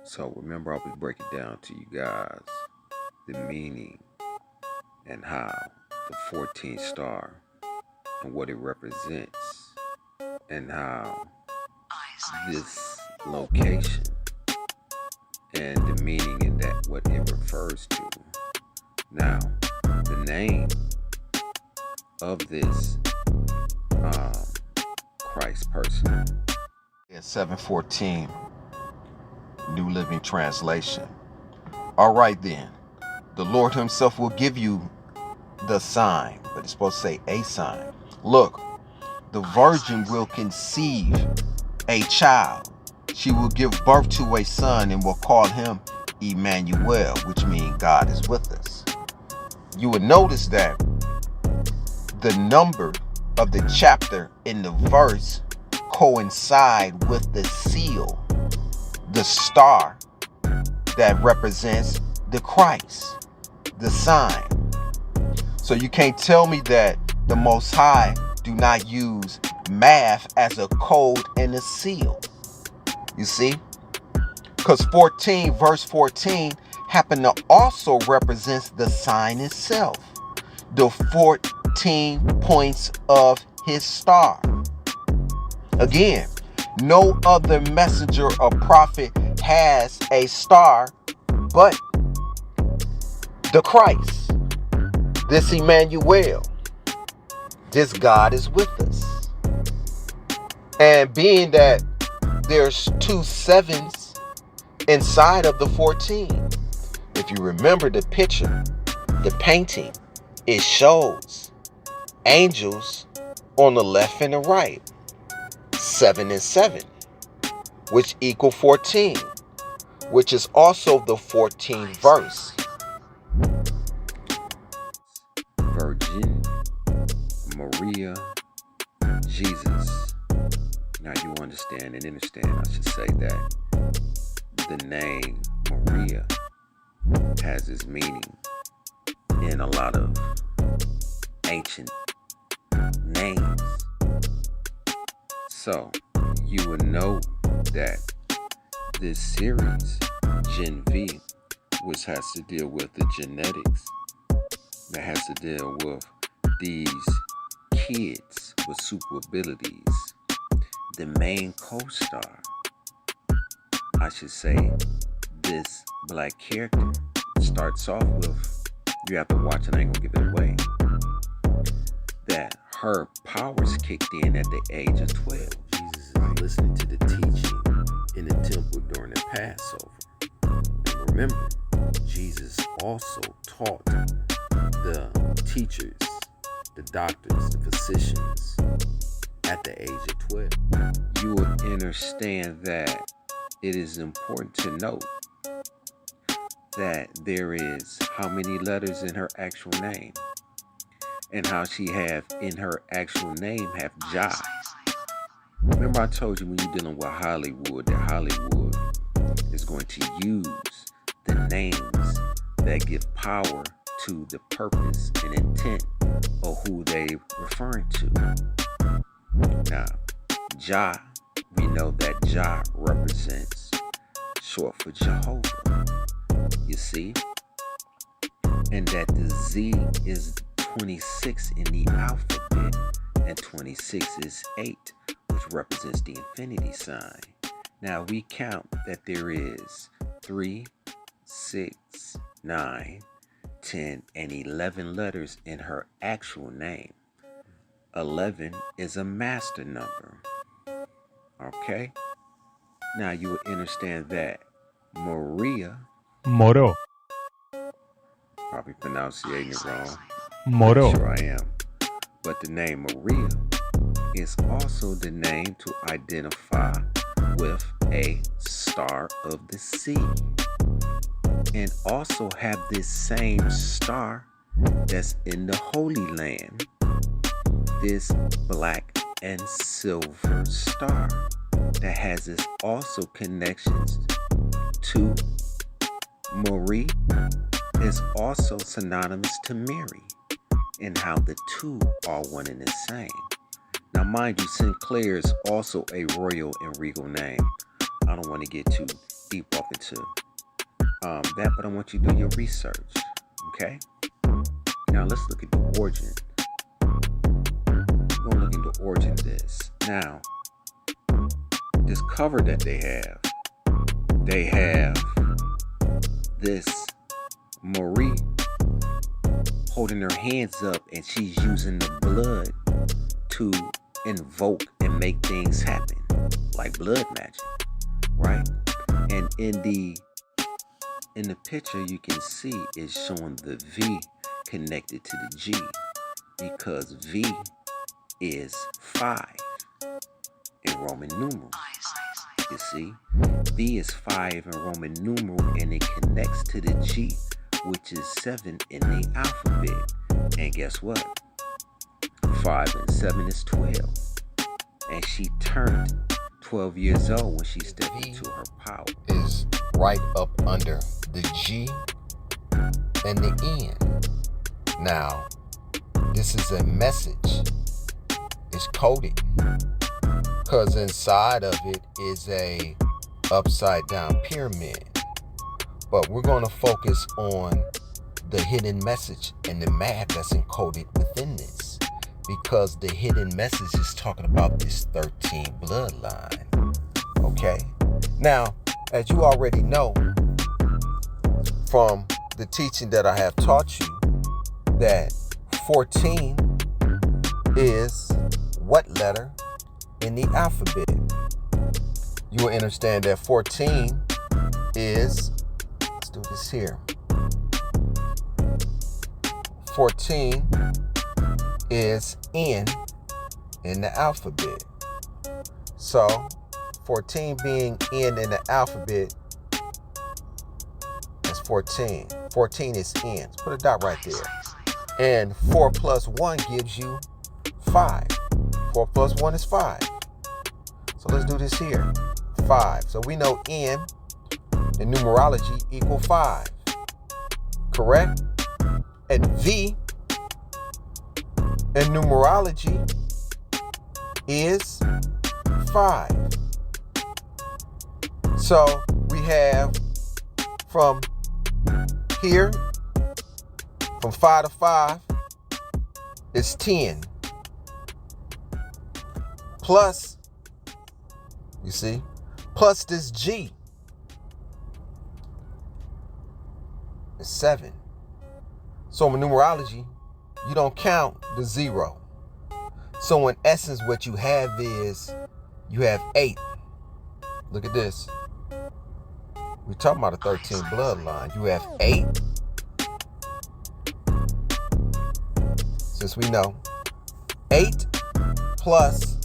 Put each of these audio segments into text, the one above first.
So remember, I was breaking down to you guys the meaning and how the 14th star and what it represents, and how this location and the meaning in that what it refers to. Now, the name of this Christ person is 714 New Living Translation. All right then, the Lord himself will give you the sign, but it's supposed to say a sign. Look, the virgin will conceive a child. She will give birth to a son and will call him Emmanuel, which means God is with us. You would notice that the number of the chapter in the verse coincide with the seal, the star that represents the Christ, the sign. So you can't tell me that the Most High do not use math as a code and a seal. You see? Because 14, verse 14, happen to also represents the sign itself. The 14 points of his star. Again, no other messenger or prophet has a star but the Christ, this Emmanuel, this God is with us. And being that there's 2 sevens inside of the 14, if you remember the picture, the painting, it shows angels on the left and the right, 7 and 7, which equal 14, which is also the 14th verse. Virgin, Maria, Jesus. Now you understand and understand, I should say, that the name Maria has its meaning in a lot of ancient names. So you would know that this series, Gen V, which has to deal with the genetics, that has to deal with these kids with super abilities, the main co-star, I should say, this black character starts off with, you have to watch and I ain't gonna give it away, that her powers kicked in at the age of 12. Jesus is listening to the teaching in the temple during the Passover. And remember, Jesus also taught the teachers, the doctors, the physicians at the age of 12. You will understand that it is important to note that there is how many letters in her actual name, and how she have in her actual name have Jah. Remember I told you when you're dealing with Hollywood, that Hollywood is going to use the names that give power to the purpose and intent of who they referring to. Now, Jah, we know that Jah represents short for Jehovah. You see? And that the Z is 26 in the alphabet, and 26 is 8, which represents the infinity sign. Now we count that there is 3, 6, 9, 10, and 11 letters in her actual name. 11 is a master number. Okay? Now you would understand that Maria, Moro. probably pronouncing it wrong. Moro. Pretty sure I am. But the name Maria is also the name to identify with a star of the sea. And also have this same star that's in the Holy Land. This black and silver star that has its also connections to Marie is also synonymous to Mary, and how the two are one and the same. Now mind you, Sinclair is also a royal and regal name. I don't want to get too deep up into that, but I want you to do your research. Okay? Now let's look at the origin. We're going to look into the origin of this. Now, this cover that they have this Marie holding her hands up, and she's using the blood to invoke and make things happen, like blood magic, right? And in the picture, you can see it's showing the V connected to the G, because V is 5 in Roman numerals. You see, V is 5 in Roman numeral, and it connects to the G, which is 7 in the alphabet. And guess what? 5 and 7 is 12. And she turned 12 years old when she stepped into her power. Is right up under the G and the N. Now, this is a message. It's coded, because inside of it is a upside down pyramid. But we're going to focus on the hidden message and the math that's encoded within this, because the hidden message is talking about this 13 bloodline. Okay? Now, as you already know from the teaching that I have taught you, that 14 is what letter in the alphabet? You will understand that 14 is, let's do this here. 14 is N in the alphabet. So 14 being N in the alphabet, that's 14. 14 is N. Let's put a dot right there. And 4 plus 1 gives you 5. 4 plus 1 is 5. So let's do this here. 5. So we know N in numerology equal 5. Correct? And V in numerology is 5. So we have from here, from 5 to 5, it's 10. Plus, you see, plus this G is 7. So in numerology, you don't count the 0. So in essence, what you have is, you have 8. Look at this. We're talking about a 13 bloodline. You have 8. Since we know 8 plus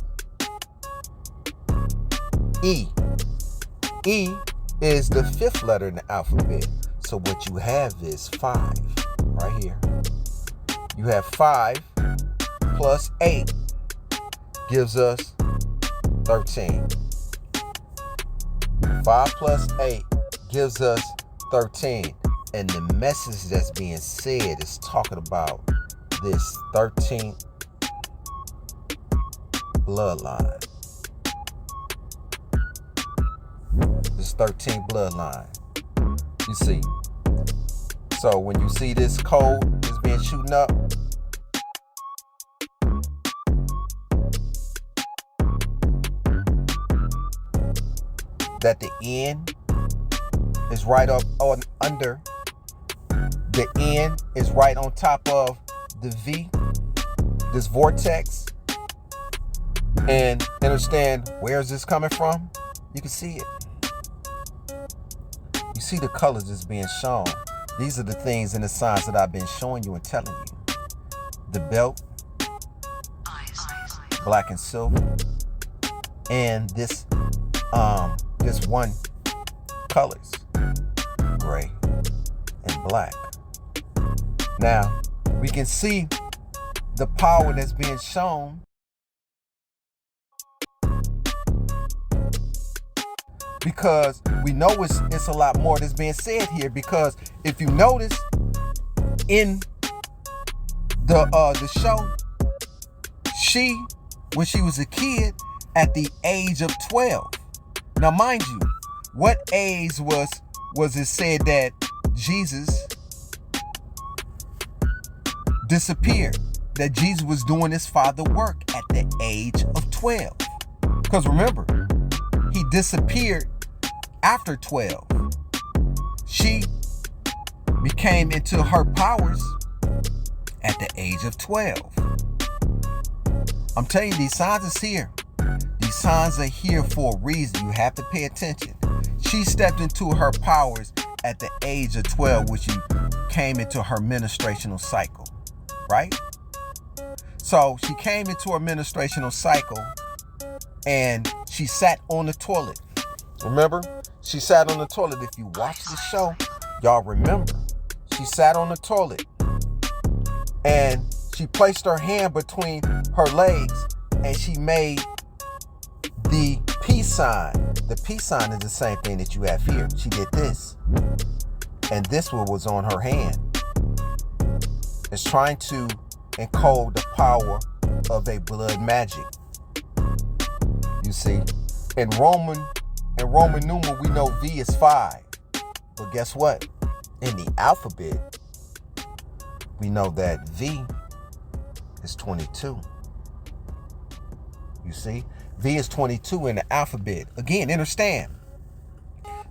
E. E is the 5th letter in the alphabet. So what you have is 5 right here. You have 5 plus 8 gives us 13. 5 plus 8 gives us 13. And the message that's being said is talking about this 13th bloodline. This 13th bloodline. You see. So when you see this code is being shooting up, that the N is right up on under. The N is right on top of the V, this vortex. And understand, where is this coming from? You can see it. You see the colors that's being shown. These are the things in the signs that I've been showing you and telling you. The belt, black and silver, and this one colors, gray and black. Now, we can see the power that's being shown because we know it's a lot more that's being said here, because if you notice in the show, when she was a kid at the age of 12. Now mind you, what age was it said that Jesus disappeared? That Jesus was doing his Father work at the age of 12. Because remember, he disappeared after 12. She became into her powers at the age of 12. I'm telling you, these signs is here. These signs are here for a reason. You have to pay attention. She stepped into her powers at the age of 12, which she came into her menstruational cycle, right? So she came into her menstruational cycle and she sat on the toilet. Remember? She sat on the toilet. If you watch the show, y'all remember. She sat on the toilet and she placed her hand between her legs and she made the peace sign. The peace sign is the same thing that you have here. She did this. And this one was on her hand. It's trying to encode the power of a blood magic. You see, in Roman numeral, we know V is 5. But guess what? In the alphabet, we know that V is 22. You see, V is 22 in the alphabet. Again, understand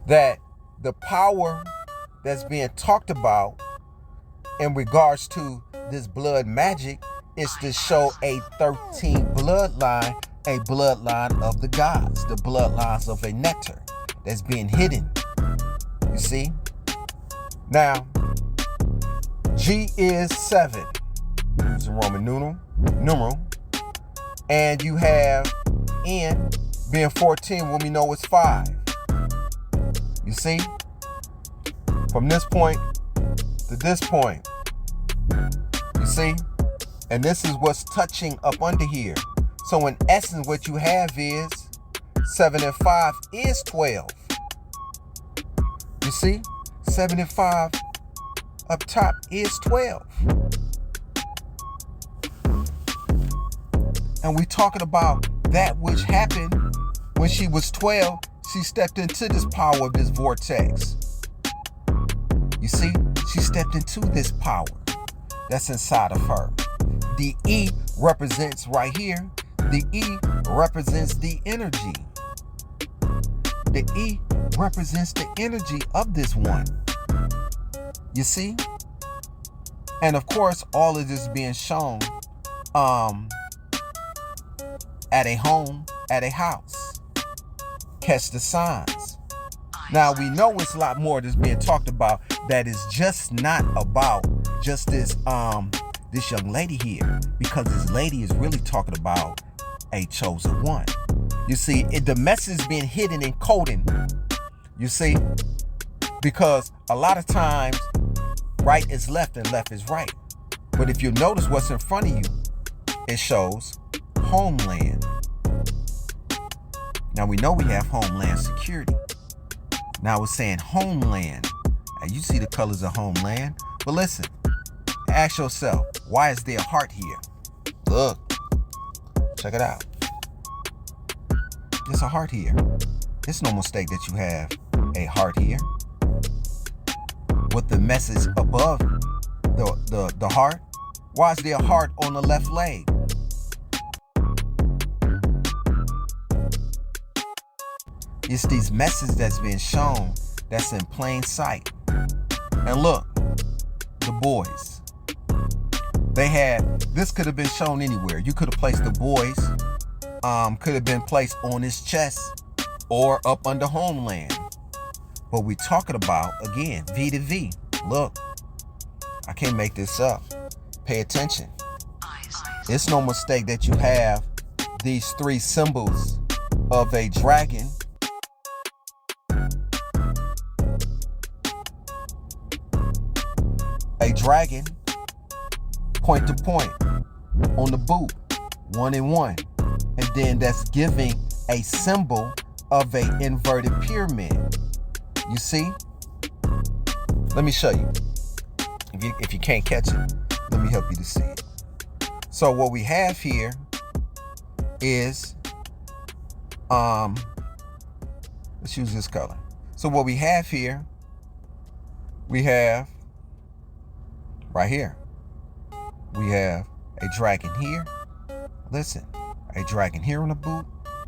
that the power that's being talked about in regards to this blood magic is to show a 13 bloodline, a bloodline of the gods, the bloodlines of a nectar that's being hidden. You see? Now, G is 7, using Roman numeral, and you have N being 14 when we know it's 5. You see? From this point to this point. You see? And this is what's touching up under here. So in essence, what you have is 7 and 5 is 12. You see? 7 and 5 up top is 12. And we're talking about that which happened when she was 12. She stepped into this power of this vortex. You see? She stepped into this power that's inside of her. The E represents right here. The E represents the energy. The E represents the energy of this one. You see? And of course, all of this being shown at a home, at a house. Catch the signs. Now we know it's a lot more that's being talked about that is just not about just this young lady here, because this lady is really talking about a chosen one. You see, the message is being hidden in coding. You see, because a lot of times right is left and left is right. But if you notice what's in front of you, it shows Homeland. Now we know we have Homeland Security. Now it's saying Homeland. And you see the colors of Homeland. But listen, ask yourself, why is there a heart here? Look, check it out. There's a heart here. It's no mistake that you have a heart here. With the message above the heart. Why is there a heart on the left leg? It's these messages that's being shown that's in plain sight. And look, the boys. They had, this could have been shown anywhere. You could have placed the boys, could have been placed on his chest or up under Homeland. But we're talking about, again, V to V. Look, I can't make this up. Pay attention. It's no mistake that you have these three symbols of a dragon, point to point on the boot, 1 and 1, and then that's giving a symbol of a inverted pyramid. You see? Let me show you. If you can't catch it, let me help you to see it. So what we have here is let's use this color. So what we have here, we have right here, we have a dragon here. Listen, a dragon here on the boot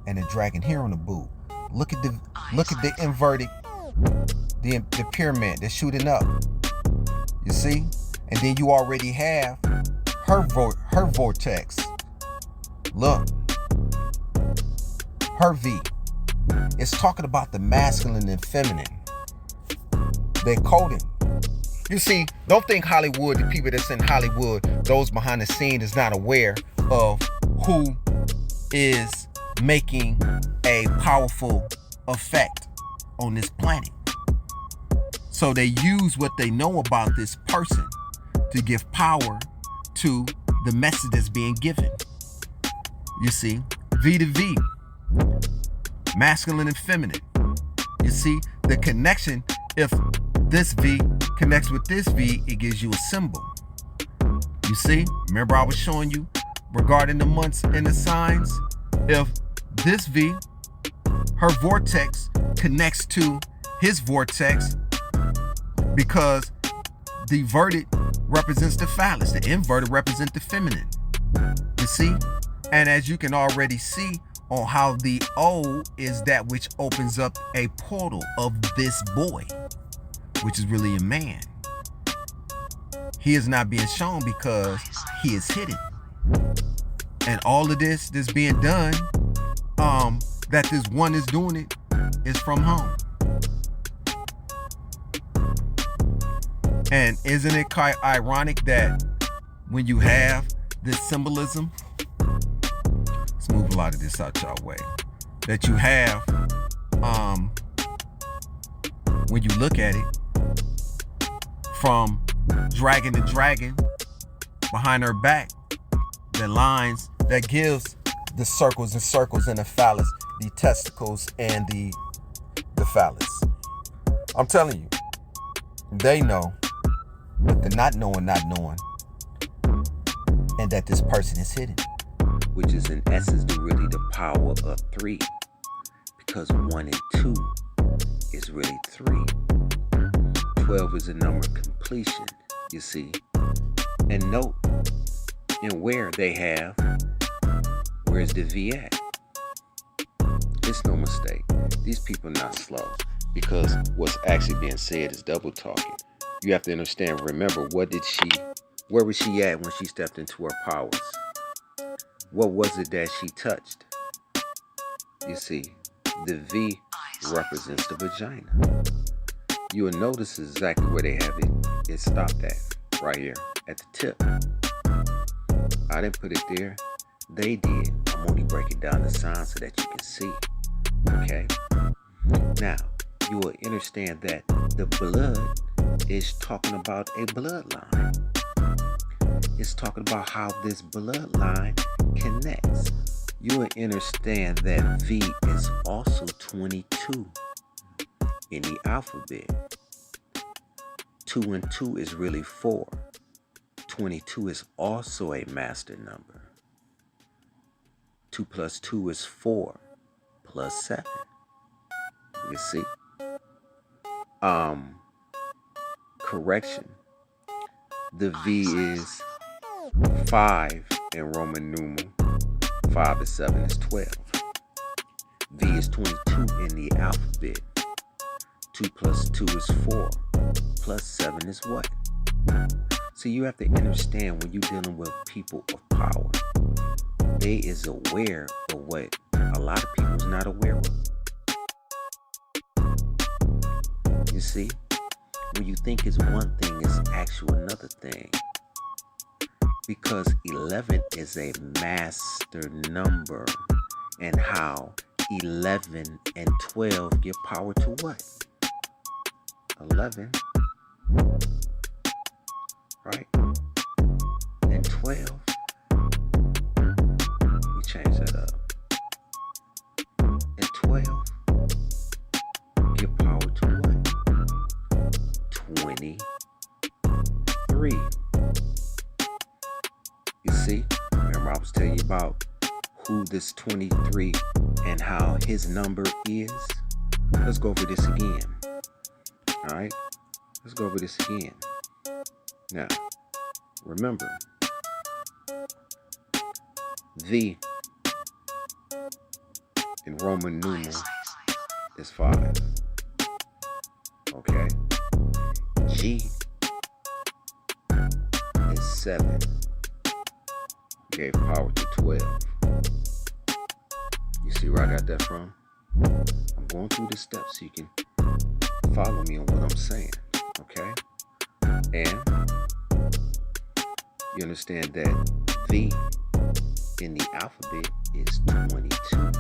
and a dragon here on the boot. Look at the inverted, the pyramid that's shooting up. You see? And then you already have her vortex. Look, her V. It's talking about the masculine and feminine. They're coding. You see, don't think Hollywood, the people that's in Hollywood, those behind the scene is not aware of who is making a powerful effect on this planet. So they use what they know about this person to give power to the message that's being given. You see, V to V, masculine and feminine. You see, the connection, if this V connects with this V, it gives you a symbol. You see, remember I was showing you regarding the months and the signs? If this V, her vortex, connects to his vortex, because the verted represents the phallus, the inverted represents the feminine. You see? And as you can already see on how the O is that which opens up a portal of this boy, which is really a man. He is not being shown because he is hidden. And all of this that's being done, that this one is doing it, is from home. And isn't it quite ironic that when you have this symbolism, let's move a lot of this out y'all way, that you have, when you look at it, from dragon to dragon, behind her back, the lines that gives the circles and circles in the phallus, the testicles and the phallus. I'm telling you, they know, but the not knowing, and that this person is hidden. Which is in essence really the power of 3. Because 1 and 2 is really 3. 12 is a number of completion, you see. And note, and where they have, where's the V at? It's no mistake. These people not slow, because what's actually being said is double talking. You have to understand, remember, where was she at when she stepped into her powers? What was it that she touched? You see, the V represents the vagina. You will notice exactly where they have it. It stopped at, right here, at the tip. I didn't put it there. They did. I'm only breaking down the signs so that you can see. Okay? Now, you will understand that the blood is talking about a bloodline. It's talking about how this bloodline connects. You will understand that V is also 22 in the alphabet. 2 and 2 is really 4. 22 is also a master number. 2 plus 2 is 4 plus 7. You see? Correction. The V is 5 in Roman numeral. 5 is 7 is 12. V is 22 in the alphabet. 2 plus 2 is 4. Plus 7 is what? So you have to understand, when you're dealing with people of power, they is aware of what a lot of people is not aware of. You see? When you think it's one thing, it's actually another thing. Because 11 is a master number. And how 11 and 12 give power to what? 11. Right? And 12. We change that up. And 12 give power to what? 23. You see? Remember I was telling you about who this 23 and how his number is? Let's go over this again. Alright? Let's go over this again. Now, remember, V in Roman numeral is 5. Okay? G is 7. Gave power to 12. You see where I got that from? I'm going through the steps so you can follow me on what I'm saying. Okay? And you understand that V in the alphabet is 22.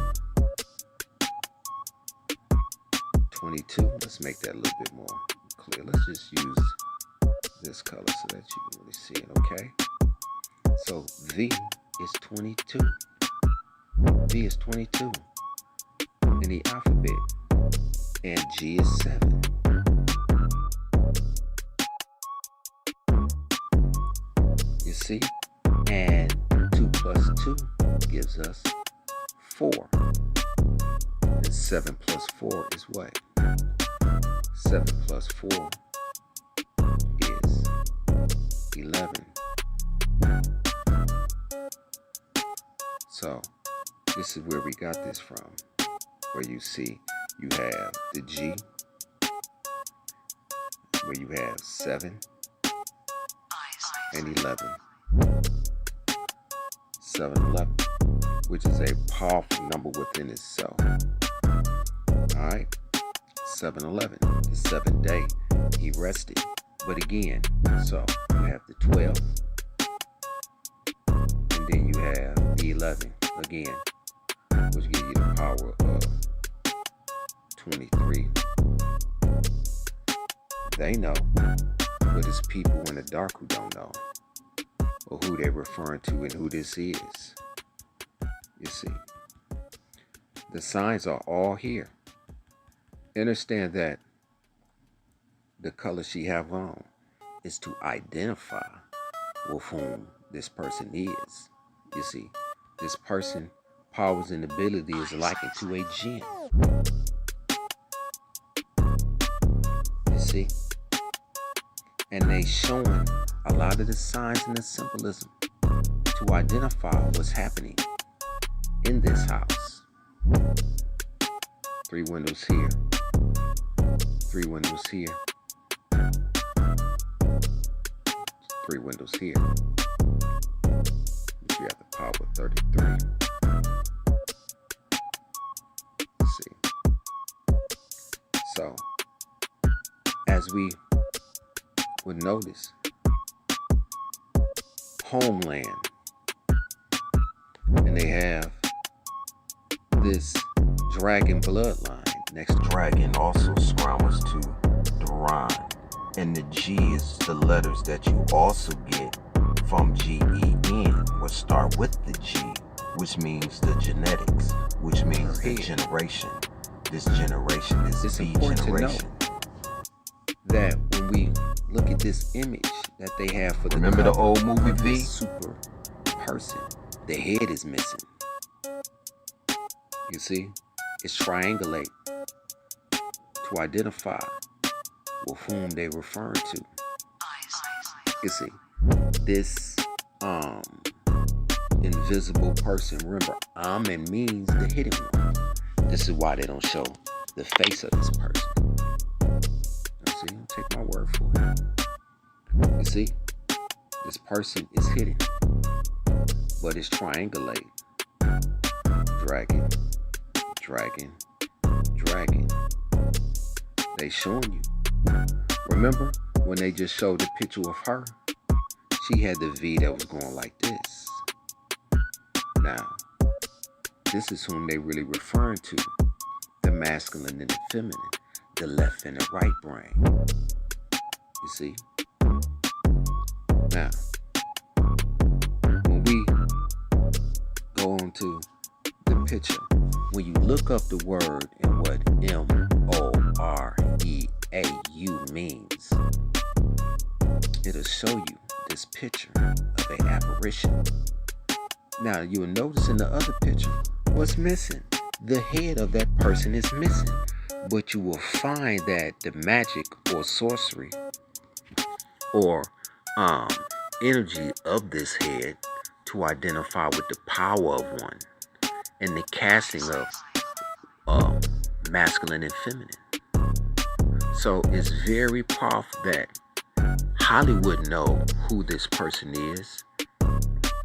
22. Let's make that a little bit more clear. Let's just use this color so that you can really see it, okay? So V is 22. V is 22 in the alphabet. And G is 7. You see? And 2 plus 2 gives us 4. And 7 plus 4 is what? 7 plus 4 is 11. So, this is where we got this from. Where you see you have the G, where you have 7 and 11. 7-11, which is a powerful number within itself. Alright? 7-11, the 7th day he rested. But again, so you have the 12, and then you have the 11 again, which gives you the power of 23. They know, but it's people in the dark who don't know, or who they're referring to and who this is. You see, the signs are all here. Understand that the color she have on is to identify with whom this person is. You see, this person powers and ability is likened to a gem. You see, and they showing a lot of the signs and the symbolism to identify what's happening in this house. 3 windows here, 3 windows here, 3 windows here. You have the power of 33. See. So, as we would notice, Homeland, and they have this dragon bloodline. Next dragon also scrambles to Daron, and the G is the letters that you also get from GEN, which start with the G, which means the genetics, which means the generation. This generation is the generation. That when we look at this image that they have for the remember the old movie V? Super person, the head is missing. You see, it's triangulate to identify with whom they refer to. You see, this invisible person, remember, Amen means the hidden one. This is why they don't show the face of this person. You see, don't take my word for it. You see, this person is hidden, but it's triangulate. Dragon, dragon, dragon. They showing you. Remember when they just showed the picture of her? She had the V that was going like this. Now, this is whom they really referring to. The masculine and the feminine. The left and the right brain. You see? Now, when we go on to the picture, when you look up the word and what MOREAU means, it'll show you this picture of an apparition. Now, you'll notice in the other picture, what's missing? The head of that person is missing. But you will find that the magic or sorcery or um, energy of this head to identify with the power of one and the casting of masculine and feminine. So it's very powerful that Hollywood know who this person is,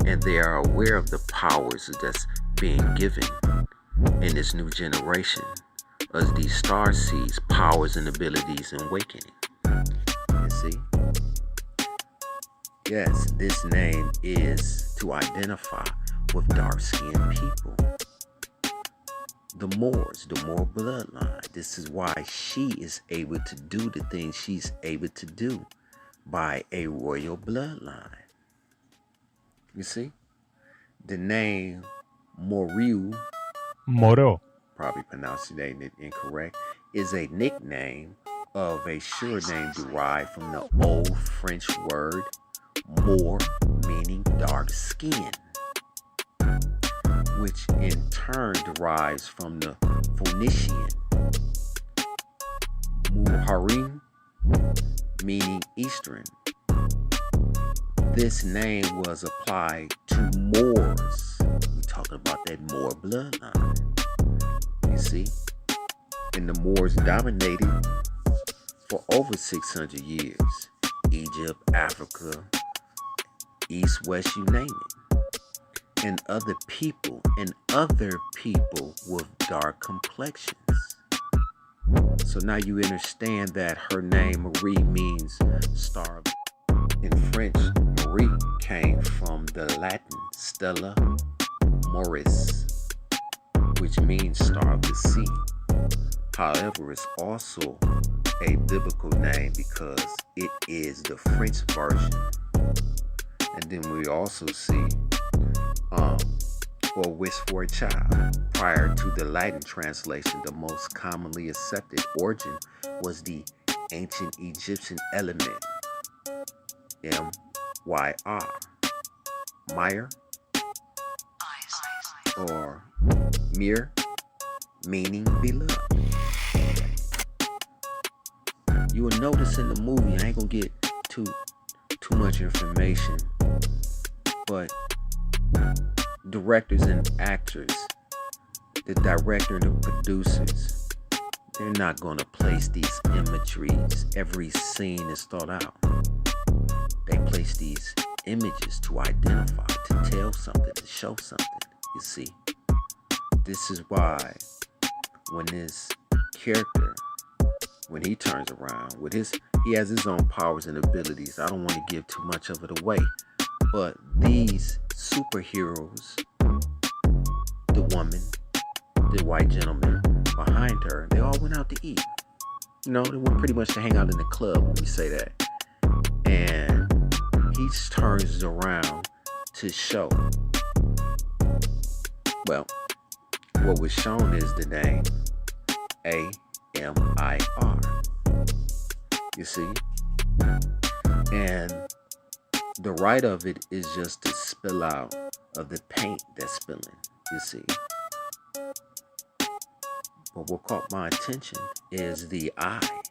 and they are aware of the powers that's being given in this new generation as these star seeds, powers and abilities and awakening. You see? Yes, this name is to identify with dark-skinned people. The Moors, the Moor bloodline. This is why she is able to do the things she's able to do by a royal bloodline. You see? The name Moriu, probably pronouncing it incorrect, is a nickname of a surname derived from the old French word Moor, meaning dark skin, which in turn derives from the Phoenician Muharim, meaning Eastern. This name was applied to Moors. We're talking about that Moor bloodline. You see? And the Moors dominated for over 600 years. Egypt, Africa, East, West, you name it. And other people with dark complexions. So now you understand that her name Marie means star. In French, Marie came from the Latin stella moris, which means star of the sea. However, it's also a biblical name because it is the French version. And then we also see or wish for a child. Prior to the Latin translation, the most commonly accepted origin was the ancient Egyptian element M-Y-R, Meyer, or Mir, meaning beloved. You will notice in the movie, I ain't gonna get too much information, but directors and actors, the director and the producers, they're not gonna place these imageries. Every scene is thought out. They place these images to identify, to tell something, to show something. You see, this is why when this character, when he turns around with he has his own powers and abilities. I don't want to give too much of it away, but these superheroes, the woman, the white gentleman behind her, they all went out to eat. You know, they went pretty much to hang out in the club, let me say that. And he turns around to show, well, what was shown is the name A-M-I-R. You see? And the right of it is just to spill out of the paint that's spilling, you see. But what caught my attention is the eye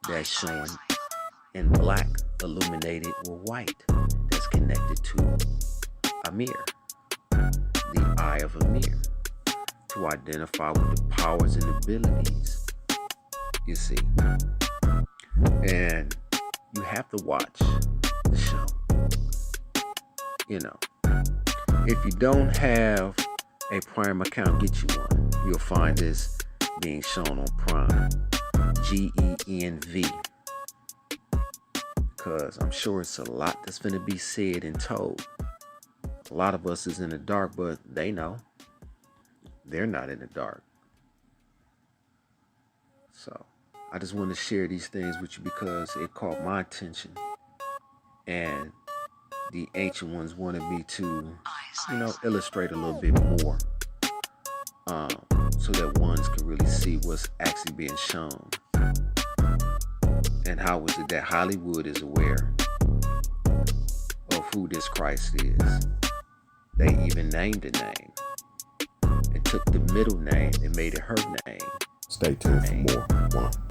that's showing in black, illuminated with white, that's connected to Amir, the eye of Amir, to identify with the powers and abilities, you see. And you have to watch the show. You know, if you don't have a Prime account, get you one. You'll find this being shown on Prime, GENV, because I'm sure it's a lot that's going to be said and told. A lot of us is in the dark, but they know they're not in the dark. So I just want to share these things with you because it caught my attention, and the ancient ones wanted me to, illustrate a little bit more, so that ones can really see what's actually being shown. And how is it that Hollywood is aware of who this Christ is? They even named the name and took the middle name and made it her name, Stay tuned for more. One.